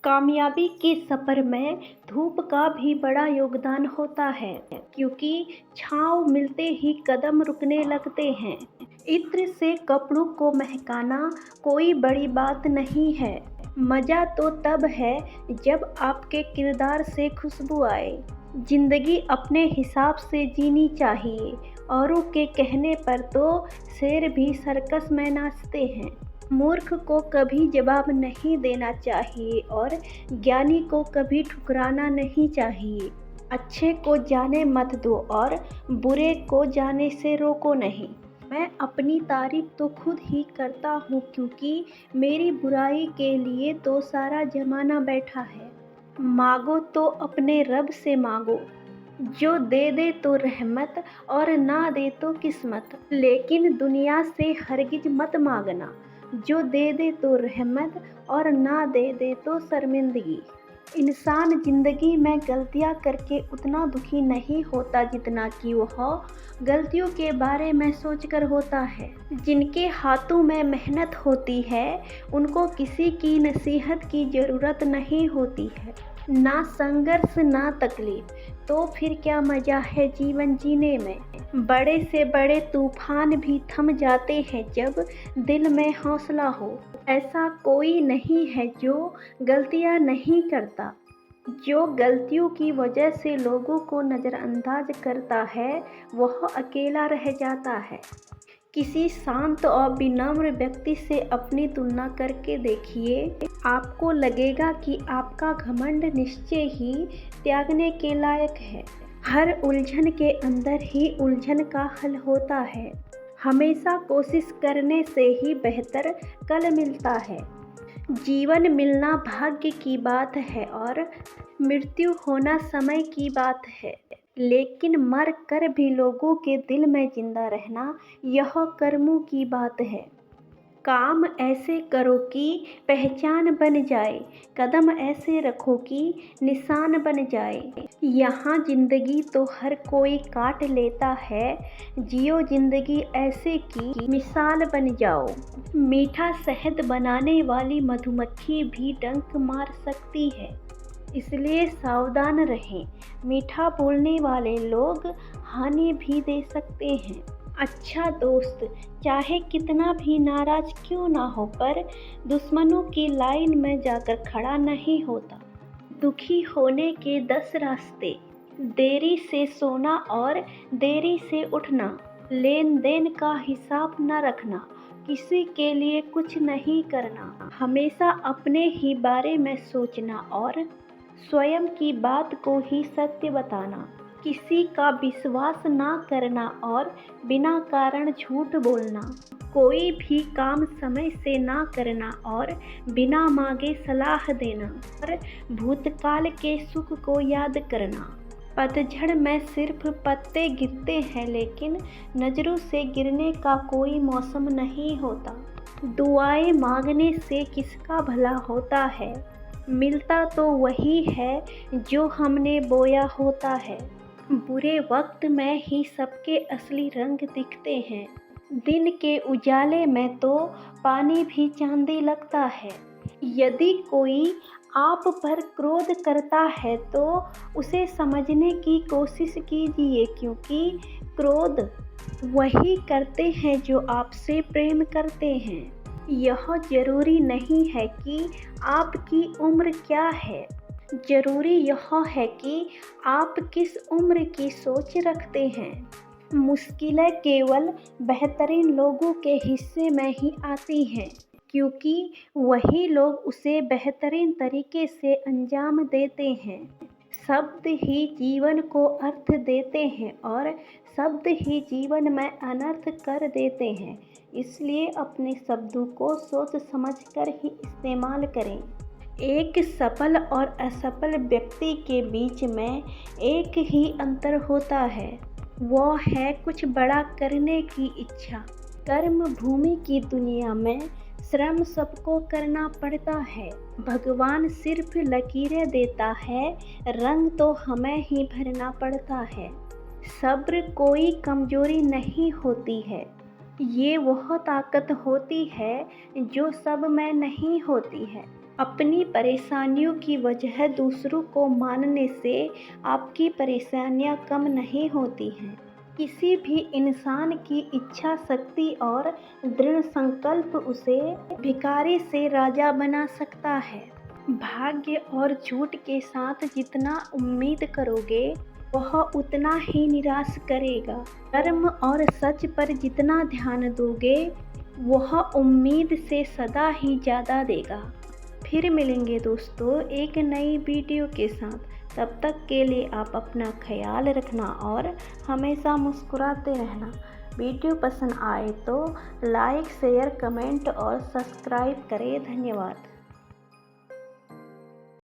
कामयाबी के सफ़र में धूप का भी बड़ा योगदान होता है, क्योंकि छाँव मिलते ही कदम रुकने लगते हैं। इत्र से कपड़ों को महकाना कोई बड़ी बात नहीं है। मज़ा तो तब है जब आपके किरदार से खुशबू आए। जिंदगी अपने हिसाब से जीनी चाहिए। औरों के कहने पर तो शेर भी सर्कस में नाचते हैं। मूर्ख को कभी जवाब नहीं देना चाहिए और ज्ञानी को कभी ठुकराना नहीं चाहिए। अच्छे को जाने मत दो और बुरे को जाने से रोको नहीं। मैं अपनी तारीफ तो खुद ही करता हूँ, क्योंकि मेरी बुराई के लिए तो सारा जमाना बैठा है। मांगो तो अपने रब से मांगो, जो दे दे तो रहमत और ना दे तो किस्मत। लेकिन दुनिया से हरगिज मत मांगना, जो दे दे तो रहमत और ना दे दे तो शर्मिंदगी। इंसान ज़िंदगी में गलतियां करके उतना दुखी नहीं होता जितना कि वह गलतियों के बारे में सोचकर होता है। जिनके हाथों में मेहनत होती है उनको किसी की नसीहत की ज़रूरत नहीं होती है। ना संघर्ष ना तकलीफ, तो फिर क्या मज़ा है जीवन जीने में। बड़े से बड़े तूफान भी थम जाते हैं जब दिल में हौसला हो। ऐसा कोई नहीं है जो गलतियां नहीं करता। जो गलतियों की वजह से लोगों को नज़रअंदाज करता है वह अकेला रह जाता है। किसी शांत और विनम्र व्यक्ति से अपनी तुलना करके देखिए। आपको लगेगा कि आपका घमंड निश्चय ही त्यागने के लायक है। हर उलझन के अंदर ही उलझन का हल होता है। हमेशा कोशिश करने से ही बेहतर कल मिलता है। जीवन मिलना भाग्य की बात है और मृत्यु होना समय की बात है। लेकिन मर कर भी लोगों के दिल में जिंदा रहना यह कर्मों की बात है। काम ऐसे करो कि पहचान बन जाए, कदम ऐसे रखो कि निशान बन जाए। यहाँ जिंदगी तो हर कोई काट लेता है, जियो जिंदगी ऐसे कि मिसाल बन जाओ। मीठा शहद बनाने वाली मधुमक्खी भी डंक मार सकती है, इसलिए सावधान रहें। मीठा बोलने वाले लोग हानि भी दे सकते हैं। अच्छा दोस्त चाहे कितना भी नाराज क्यों ना हो, पर दुश्मनों की लाइन में जाकर खड़ा नहीं होता। दुखी होने के 10 रास्ते, देरी से सोना और देरी से उठना, लेन देन का हिसाब न रखना, किसी के लिए कुछ नहीं करना, हमेशा अपने ही बारे में सोचना और स्वयं की बात को ही सत्य बताना, किसी का विश्वास ना करना और बिना कारण झूठ बोलना, कोई भी काम समय से ना करना और बिना मांगे सलाह देना और भूतकाल के सुख को याद करना। पतझड़ में सिर्फ पत्ते गिरते हैं, लेकिन नज़रों से गिरने का कोई मौसम नहीं होता। दुआएं मांगने से किसका भला होता है, मिलता तो वही है जो हमने बोया होता है। बुरे वक्त में ही सबके असली रंग दिखते हैं। दिन के उजाले में तो पानी भी चांदी लगता है। यदि कोई आप पर क्रोध करता है तो उसे समझने की कोशिश कीजिए, क्योंकि क्रोध वही करते हैं जो आपसे प्रेम करते हैं। यह जरूरी नहीं है कि आपकी उम्र क्या है, जरूरी यह है कि आप किस उम्र की सोच रखते हैं। मुश्किलें केवल बेहतरीन लोगों के हिस्से में ही आती हैं, क्योंकि वही लोग उसे बेहतरीन तरीके से अंजाम देते हैं। शब्द ही जीवन को अर्थ देते हैं और शब्द ही जीवन में अनर्थ कर देते हैं। इसलिए अपने शब्दों को सोच समझकर ही इस्तेमाल करें। एक सफल और असफल व्यक्ति के बीच में एक ही अंतर होता है, वो है कुछ बड़ा करने की इच्छा। कर्म भूमि की दुनिया में श्रम सबको करना पड़ता है। भगवान सिर्फ लकीरें देता है, रंग तो हमें ही भरना पड़ता है। सब्र कोई कमजोरी नहीं होती है, ये वह ताकत होती है जो सब में नहीं होती है। अपनी परेशानियों की वजह दूसरों को मानने से आपकी परेशानियां कम नहीं होती हैं। किसी भी इंसान की इच्छा शक्ति और दृढ़ संकल्प उसे भिखारी से राजा बना सकता है। भाग्य और झूठ के साथ जितना उम्मीद करोगे वह उतना ही निराश करेगा। कर्म और सच पर जितना ध्यान दोगे वह उम्मीद से सदा ही ज़्यादा देगा। फिर मिलेंगे दोस्तों एक नई वीडियो के साथ। तब तक के लिए आप अपना ख्याल रखना और हमेशा मुस्कुराते रहना। वीडियो पसंद आए तो लाइक शेयर कमेंट और सब्सक्राइब करें। धन्यवाद।